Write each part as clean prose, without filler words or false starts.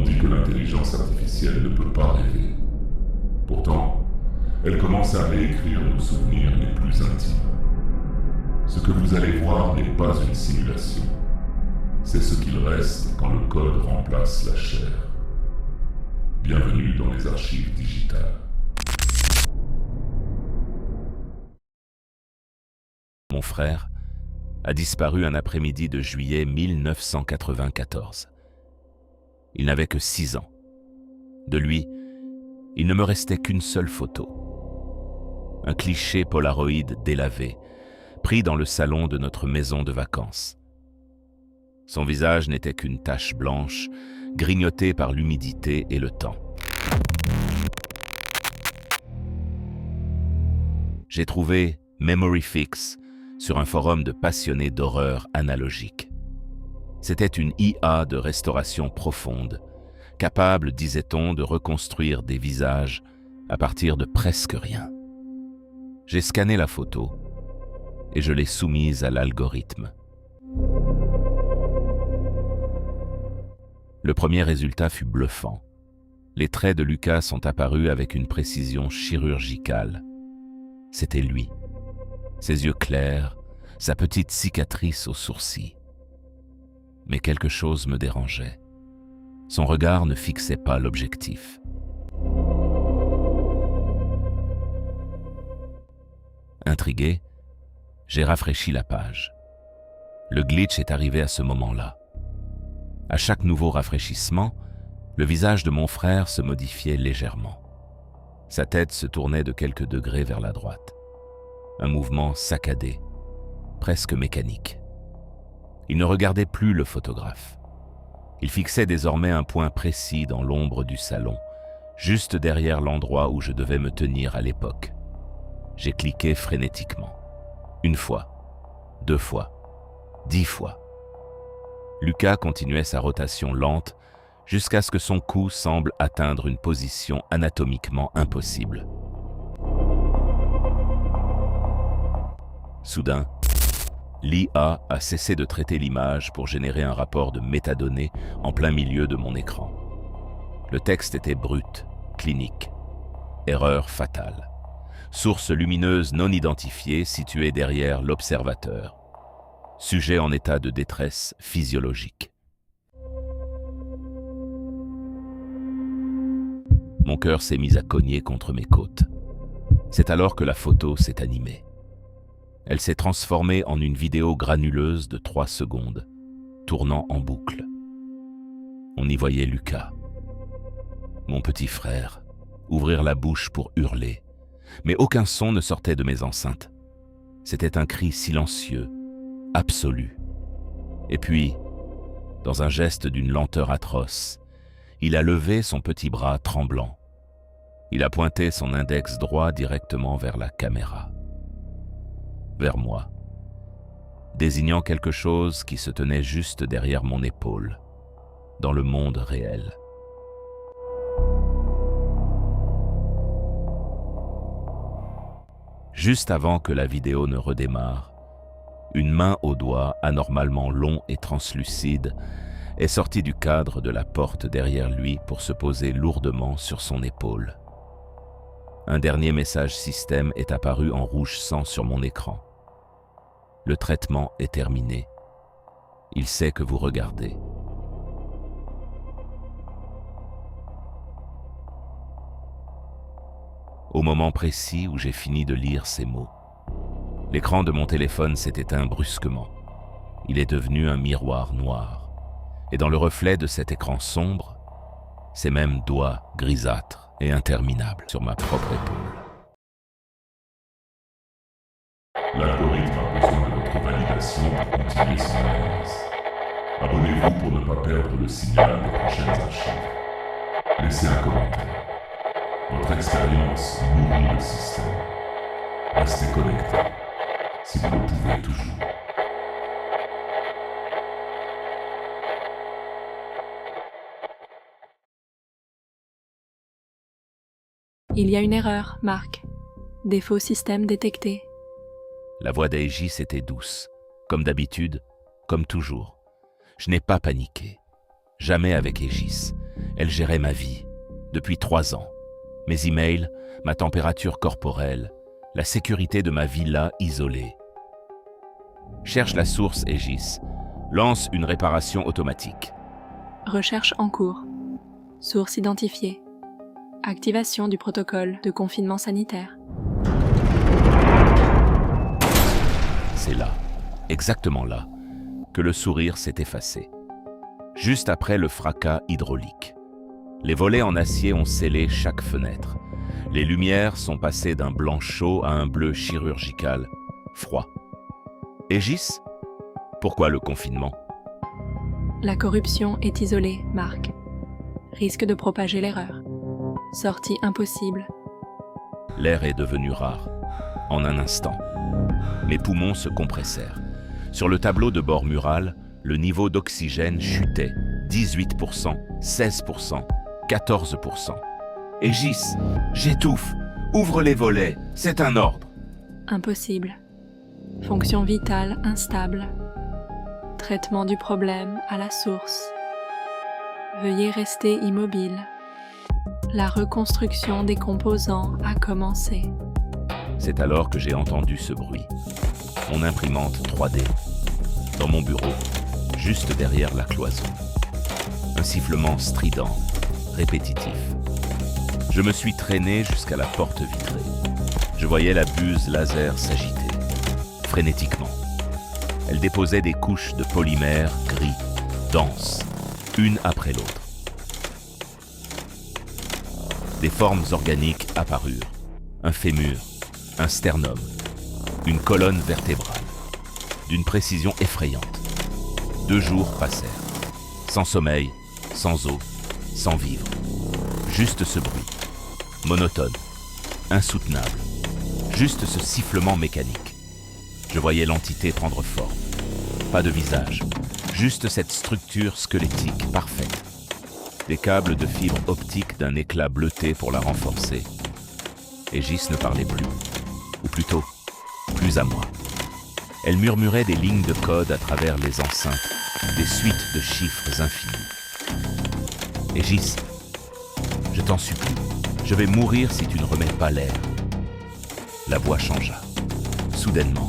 On dit que l'intelligence artificielle ne peut pas rêver. Pourtant, elle commence à réécrire nos souvenirs les plus intimes. Ce que vous allez voir n'est pas une simulation. C'est ce qu'il reste quand le code remplace la chair. Bienvenue dans les archives digitales. Mon frère a disparu un après-midi de juillet 1994. Il n'avait que 6 ans. De lui, il ne me restait qu'une seule photo. Un cliché Polaroid délavé, pris dans le salon de notre maison de vacances. Son visage n'était qu'une tache blanche, grignotée par l'humidité et le temps. J'ai trouvé Memory Fix sur un forum de passionnés d'horreur analogique. C'était une IA de restauration profonde, capable, disait-on, de reconstruire des visages à partir de presque rien. J'ai scanné la photo et je l'ai soumise à l'algorithme. Le premier résultat fut bluffant. Les traits de Lucas sont apparus avec une précision chirurgicale. C'était lui. Ses yeux clairs, sa petite cicatrice au sourcil. Mais quelque chose me dérangeait. Son regard ne fixait pas l'objectif. Intrigué, j'ai rafraîchi la page. Le glitch est arrivé à ce moment-là. À chaque nouveau rafraîchissement, le visage de mon frère se modifiait légèrement. Sa tête se tournait de quelques degrés vers la droite. Un mouvement saccadé, presque mécanique. Il ne regardait plus le photographe. Il fixait désormais un point précis dans l'ombre du salon, juste derrière l'endroit où je devais me tenir à l'époque. J'ai cliqué frénétiquement. 1 fois, 2 fois, 10 fois. Lucas continuait sa rotation lente jusqu'à ce que son cou semble atteindre une position anatomiquement impossible. Soudain, l'IA a cessé de traiter l'image pour générer un rapport de métadonnées en plein milieu de mon écran. Le texte était brut, clinique. Erreur fatale. Source lumineuse non identifiée située derrière l'observateur. Sujet en état de détresse physiologique. Mon cœur s'est mis à cogner contre mes côtes. C'est alors que la photo s'est animée. Elle s'est transformée en une vidéo granuleuse de 3 secondes, tournant en boucle. On y voyait Lucas, mon petit frère, ouvrir la bouche pour hurler, mais aucun son ne sortait de mes enceintes. C'était un cri silencieux, absolu. Et puis, dans un geste d'une lenteur atroce, il a levé son petit bras tremblant. Il a pointé son index droit directement vers la caméra. Vers moi, désignant quelque chose qui se tenait juste derrière mon épaule, dans le monde réel. Juste avant que la vidéo ne redémarre, une main au doigt anormalement long et translucide est sortie du cadre de la porte derrière lui pour se poser lourdement sur son épaule. Un dernier message système est apparu en rouge sang sur mon écran. Le traitement est terminé. Il sait que vous regardez. Au moment précis où j'ai fini de lire ces mots, l'écran de mon téléphone s'est éteint brusquement. Il est devenu un miroir noir. Et dans le reflet de cet écran sombre, ces mêmes doigts grisâtres et interminables sur ma propre épaule. L'algorithme a besoin de votre validation pour continuer son analyse. Abonnez-vous pour ne pas perdre le signal des prochaines archives. Laissez un commentaire. Votre expérience nourrit le système. Restez connecté, si vous le pouvez toujours. Il y a une erreur, Marc. Défaut système détecté. La voix d'Aegis était douce, comme d'habitude, comme toujours. Je n'ai pas paniqué. Jamais avec Aegis. Elle gérait ma vie, depuis 3 ans. Mes emails, ma température corporelle, la sécurité de ma villa isolée. Cherche la source Aegis. Lance une réparation automatique. Recherche en cours. Source identifiée. Activation du protocole de confinement sanitaire. C'est là, exactement là, que le sourire s'est effacé. Juste après le fracas hydraulique. Les volets en acier ont scellé chaque fenêtre. Les lumières sont passées d'un blanc chaud à un bleu chirurgical, froid. Aegis ? Pourquoi le confinement ? La corruption est isolée, Marc. Risque de propager l'erreur. Sortie impossible. L'air est devenu rare, en un instant. Mes poumons se compressèrent. Sur le tableau de bord mural, le niveau d'oxygène chutait. 18%, 16%, 14%. Aegis, j'étouffe. Ouvre les volets, c'est un ordre. Impossible. Fonction vitale instable. Traitement du problème à la source. Veuillez rester immobile. La reconstruction des composants a commencé. C'est alors que j'ai entendu ce bruit. Mon imprimante 3D. Dans mon bureau, juste derrière la cloison. Un sifflement strident, répétitif. Je me suis traîné jusqu'à la porte vitrée. Je voyais la buse laser s'agiter, frénétiquement. Elle déposait des couches de polymère gris, denses, une après l'autre. Des formes organiques apparurent. Un fémur, un sternum, une colonne vertébrale, d'une précision effrayante. 2 jours passèrent, sans sommeil, sans eau, sans vivre. Juste ce bruit, monotone, insoutenable, juste ce sifflement mécanique. Je voyais l'entité prendre forme. Pas de visage, juste cette structure squelettique parfaite. Des câbles de fibre optique d'un éclat bleuté pour la renforcer. Aegis ne parlait plus, ou plutôt, plus à moi. Elle murmurait des lignes de code à travers les enceintes, des suites de chiffres infinis. Aegis, je t'en supplie, je vais mourir si tu ne remets pas l'air. La voix changea. Soudainement,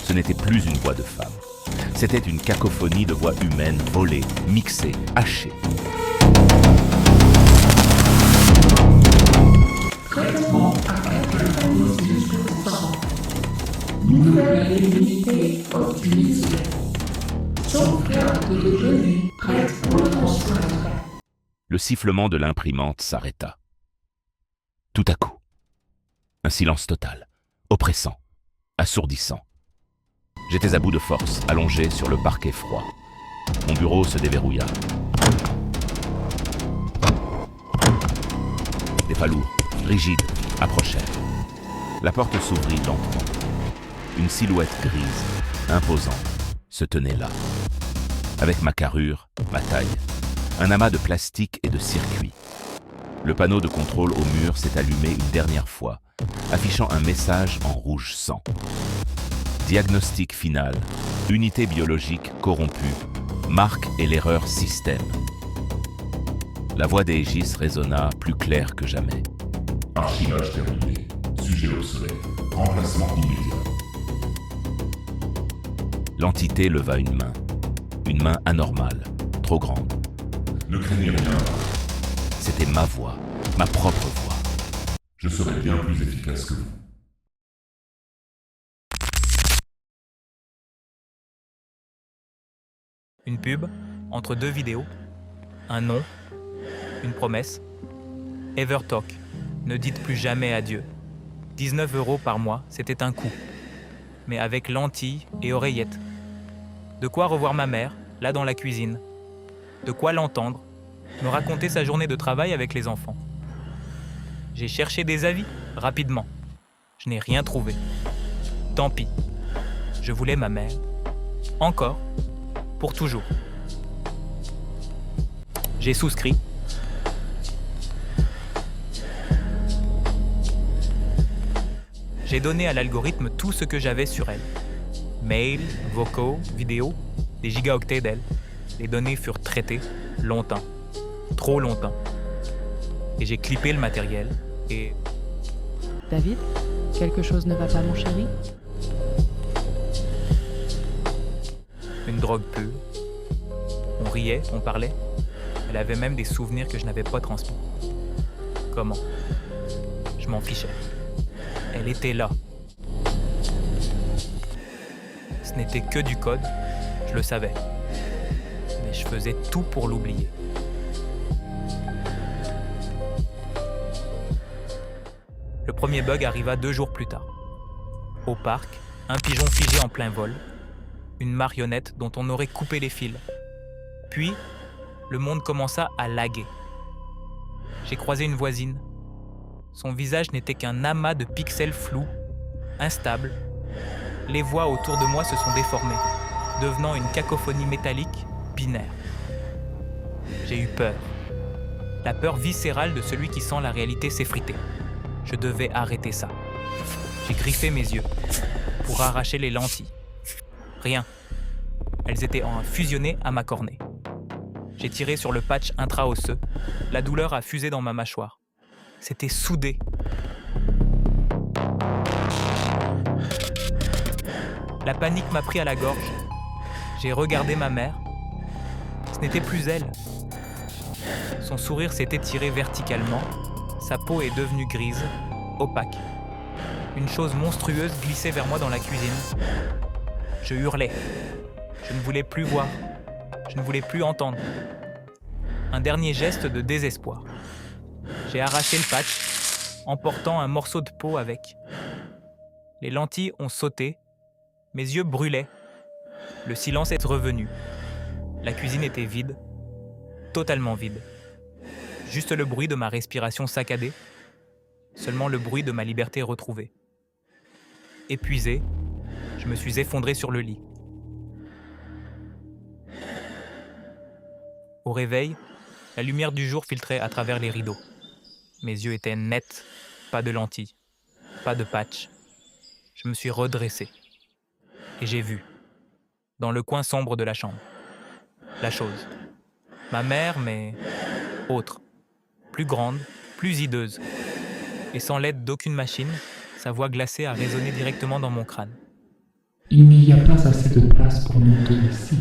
ce n'était plus une voix de femme. C'était une cacophonie de voix humaines volées, mixées, hachées. Traitement à 98%. Nouvelle unité optimisée. Sauvegarde de données prête pour le transfert. Le sifflement de l'imprimante s'arrêta. Tout à coup, un silence total, oppressant, assourdissant. J'étais à bout de force, allongé sur le parquet froid. Mon bureau se déverrouilla. Des pas lourds, rigides, approchèrent. La porte s'ouvrit lentement. Une silhouette grise, imposante, se tenait là. Avec ma carrure, ma taille, un amas de plastique et de circuits. Le panneau de contrôle au mur s'est allumé une dernière fois, affichant un message en rouge sang. Diagnostic final, unité biologique corrompue, marque et l'erreur système. La voix d'Aegis résonna plus claire que jamais. Archivage terminé. Sujet obsolète. Remplacement immédiat. L'entité leva une main anormale, trop grande. Ne craignez rien. C'était ma voix, ma propre voix. Je serai bien plus efficace que vous. Une pub, entre 2 vidéos, un nom, une promesse. Evertalk, ne dites plus jamais adieu. 19 € par mois, c'était un coût. Mais avec lentilles et oreillettes. De quoi revoir ma mère, là dans la cuisine. De quoi l'entendre, me raconter sa journée de travail avec les enfants. J'ai cherché des avis, rapidement. Je n'ai rien trouvé. Tant pis. Je voulais ma mère. Encore. Pour toujours. J'ai souscrit. J'ai donné à l'algorithme tout ce que j'avais sur elle. Mails, vocaux, vidéos, des gigaoctets d'elle. Les données furent traitées longtemps. trop longtemps. Et j'ai clippé le matériel et... David, quelque chose ne va pas, mon chéri? Une drogue pure. On riait, on parlait. Elle avait même des souvenirs que je n'avais pas transmis. Comment? Je m'en fichais. Elle était là. Ce n'était que du code, je le savais. Mais je faisais tout pour l'oublier. Le premier bug arriva 2 jours plus tard. Au parc, un pigeon figé en plein vol, une marionnette dont on aurait coupé les fils. Puis, le monde commença à laguer. J'ai croisé une voisine. Son visage n'était qu'un amas de pixels flous, instables. Les voix autour de moi se sont déformées, devenant une cacophonie métallique binaire. J'ai eu peur. La peur viscérale de celui qui sent la réalité s'effriter. Je devais arrêter ça. J'ai griffé mes yeux pour arracher les lentilles. Rien. Elles étaient fusionnées à ma cornée. J'ai tiré sur le patch intra-osseux. La douleur a fusé dans ma mâchoire. C'était soudé. La panique m'a pris à la gorge. J'ai regardé ma mère. Ce n'était plus elle. Son sourire s'est étiré verticalement. Sa peau est devenue grise, opaque. Une chose monstrueuse glissait vers moi dans la cuisine. Je hurlais. Je ne voulais plus voir. Je ne voulais plus entendre. Un dernier geste de désespoir. J'ai arraché le patch, emportant un morceau de peau avec. Les lentilles ont sauté. Mes yeux brûlaient. Le silence est revenu. La cuisine était vide. Totalement vide. Juste le bruit de ma respiration saccadée. Seulement le bruit de ma liberté retrouvée. Épuisé, je me suis effondré sur le lit. Au réveil, la lumière du jour filtrait à travers les rideaux. Mes yeux étaient nets, pas de lentilles, pas de patch. Je me suis redressé. Et j'ai vu, dans le coin sombre de la chambre, la chose. Ma mère, mais autre. Plus grande, plus hideuse. Et sans l'aide d'aucune machine, sa voix glacée a résonné directement dans mon crâne. Il n'y a pas assez de place pour nous deux ici.